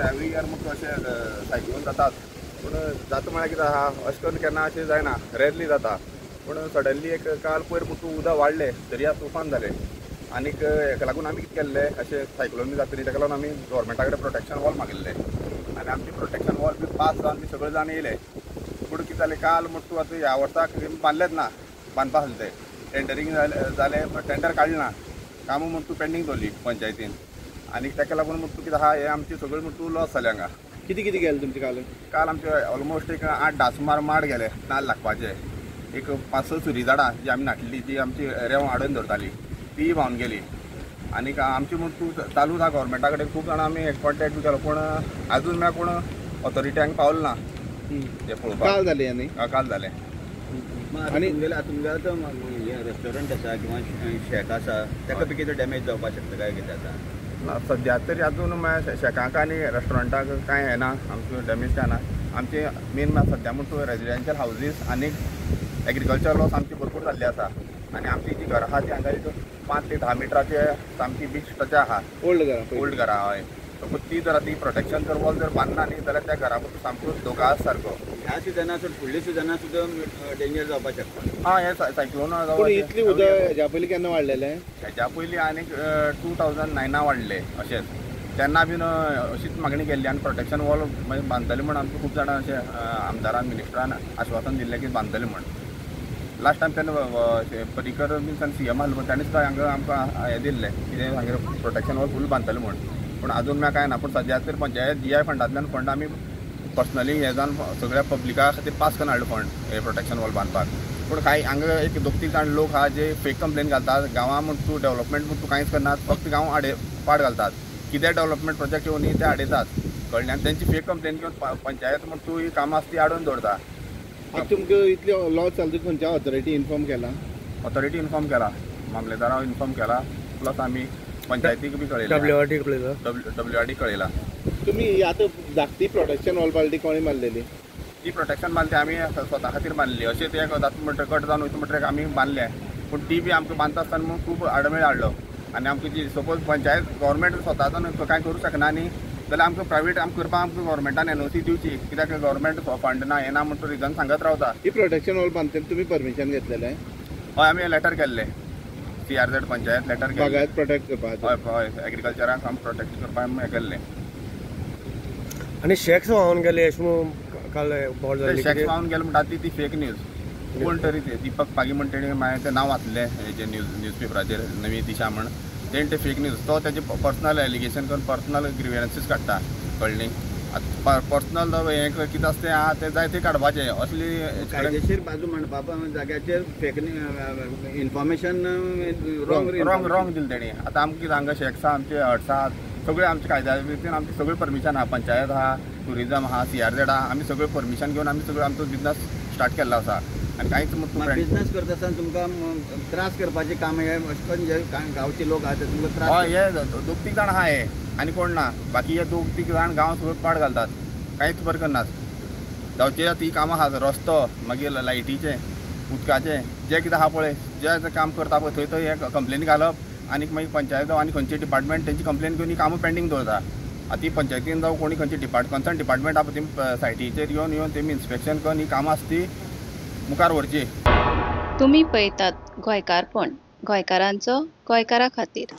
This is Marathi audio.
एवरी इयर म्हाका अशें सायक्लोन जातात पूण जाता म्हळ्यार कितें आहा अशें करून केन्ना अशें जायना रेरली जाता पूण सडनली एक काल पयर मुठू उदक वाडलें दर्या तुफान जालें आनीक हेका लागून आमी कितें केल्लें अशें सायक्लोन बी जातरी ताका लागून आमी गव्हर्मेंटा कडेन प्रोटेक्शन वॉल मागिल्लें आनी आमची प्रोटेक्शन वॉल बी पास जावन बी सगळे जाण येयले पूण कितें जालें काल मुठू आतां ह्या वर्साक बांदलेच ना बांदपा आसलें तें टेंडरींग जालें टेंडर काडलें ना कामां मुठू पेंडींग दवरली पंचायतीन आनी ताका लागून मुठू कितें आहा हे आमची सगळे मुठू लॉस जाले हांगा कितें कितें गेलें तुमचे काल आमचे ऑलमोस्ट एक 8-10 सुमार माड गेले नाल्ल लागपाचे एक 5-6 सुरी झाडां जी आमी नाटली जी आमची रेंव हाडून दवरताली ती व्हांवन गेली आनीक आमची मुठू चालूच आहा गव्हर्मेंटा कडेन खूब जाणां आमी कॉन्टेक्ट बी केलो पूण आजून म्हळ्यार कोण ऑथॉरिट्यांक पावलो ना ते पळोवपाक काल जालें आनी काल जालें आनी तुमगेलो रेस्टॉरंट आसा किंवा शेक आसा ताका बी कितें डॅमेज जावपाक शकता काय कितें आसा ना सद्या तरी अजून म्हळ्यार शेकांक आनी रेस्टॉरंटाक कांय येना आमचो डॅमेज काय ना आमचे मेन म्हळ्यार सद्या म्हणटा रेजिडेंशियल हावजीस आनीक एग्रीकल्चर लॉस आमची भरपूर जाल्ली आसा आनी आमची जी घरां आहा ती हांगा 5 ते 10 मिटराचे सामकी बीच टच आहा ओल्ड घरां हय सो ती जर ती प्रोटेक्शन जर वॉल जर बांदना न्ही जाल्यार त्या घरा बद्दल सामको धोका आसा सारको ह्या सिजनाक फुडल्या सिजनाक सुद्दां डेंजर जावपाक शकता हे सायक्लोन इतली उदक हेज्या पयलीं केन्ना वाडलेलें हेज्या पयलीं आनीक 2009 वाडले अशेंच तेन्ना बीन अशीच मागणी केल्ली आनी प्रोटेक्शन वॉल मागीर बांदतले म्हण आमकां खूब जाणां अशें आमदारान मिनिस्टरान आश्वासन दिल्लें की बांदतले म्हण लास्ट टायम तेन्ना पर्रीकर बीन CM आहलो पळय तांणी सुद्दां हांगा आमकां हें दिल्लें कितें हांगा प्रोटेक्शन वॉल फूल बांदतले म्हण पूण आजून म्हळ्यार कांय ना पूण सद्या तर पंचायत GI फंडांतल्यान फंड आमी पर्सनली हे जावन सगळ्या पब्लिका खातीर पास करून हाडलो फंड हे प्रोटेक्शन वॉल बांदपाक पूण कांय हांगा एक 2-3 जाण लोक आहा जे फेक कंप्लेन घालतात गांवां म्हण तूं डेव्हलपमेंट म्हण तूं कांयच करनात फक्त गांव पाड घालतात कितें डेव्हलपमेंट प्रोजेक्ट येवन ते आडयतात कळ्ळें आनी तेंची फेक कंप्लेन घेवन पंचायत म्हण तूं ही कामां आसा ती आडोवन दवरता तुमकां इतले लॉस जाले खंयच्या ऑथॉरिटी इन्फॉर्म केला ऑथॉरिटी इन्फॉर्म केला मामलेदाराक इन्फॉर्म केला प्लस आमी पंचायतीक बी कळयला WRD कळयला तुमी आतां धाकटी प्रोटेक्शन वॉल बांदली कोणी मारलेली ती प्रोटेक्शन बांदली आमी स्वता खातीर बांदली अशें ते जाता म्हणटा कट जावन वयता म्हणटा आमी बांदले पूण ती बी आमकां बांदता आसतना खूब आडमेळ हाडलो आनी आमकां जी सपोज पंचायत गव्हर्मेंट स्वताच्यान कांय करूं शकना न्ही जाल्यार आमकां प्रायवेट करपाक आमकां गव्हर्मेंटान NOC दिवची कित्याक गव्हर्मेंट फंड ना येना म्हणटा रिजन सांगत रावता ही प्रोटेक्शन वॉल बांदतना तुमी परमिशन घेतलेलें हय आमी लेटर केल्लें CRZ पंचायत लेटर बागायत प्रोटेक्ट करपाक हय एग्रीकल्चराक आमी प्रोटेक्ट करपाक आमी हें केल्लें आनी शेक्स व्हांवन गेले अशें काल बोवाळ जाल्ली शेक्स व्हांवन गेले म्हणटा ती फेक न्यूज कोण तरी ते दीपक पागी म्हण तेणें मागीर तें नांव वाचलें हेजे न्यूजपेपराचेर नवी दिशा म्हण तेणें ते फेक न्यूज तो तेजे पर्सनल एलिगेशन करून पर्सनल ग्रिवियन्सीस काडटा कळ्ळें पर्सनल हें कितें आसता तें आहा तें जाय तें काडपाचें असली कायदेशीर बाजू म्हणपाक जाग्याचेर फेक इन्फॉर्मेशन रॉंग दिलें तेणी आतां आमकां कितें हांगा शेक्स आहा आमचे हट्स आहात सगळे आमचे कायद्या रितीन आमची सगळी परमिशन आहा पंचायत आहा टुरिजम आहा CRZ आहा आमी सगळे परमिशन घेवन आमी सगळो आमचो बिजनस स्टार्ट केल्लो आसा आनी कांयच बिजनस करता आसतना तुमकां त्रास करपाचें काम हे अशें करून जे गांवचे लोक आहा ते तुमकां त्रास हय हे 2-3 जाण आहा हे आनी कोण ना बाकी हे 2-3 जाण गांव सगळो पाड घालतात कांयच बरें करनात जावचे ती कामां आहा रस्तो मागीर लायटीचे उदकाचे जे कितें आहा पळय जे काम करता पळय थंय थंय हे कंप्लेनी घालप आनीक मागीर पंचायत आनी खंयचे डिपार्टमेंट तेंची कंप्लेन घेवन ही कामां पेंडींग दवरता आतां ती पंचायतीन जावं कोणी खंयचे कन्सर्न डिपार्टमेंट आहा पळय सायटीचेर येवन तेमी इन्स्पेक्शन करून ही कामां आसा ती मुखार व्हरची तुम्ही पळयतात गोंयकारपण गोंयकारांचो गोंयकारा खातीर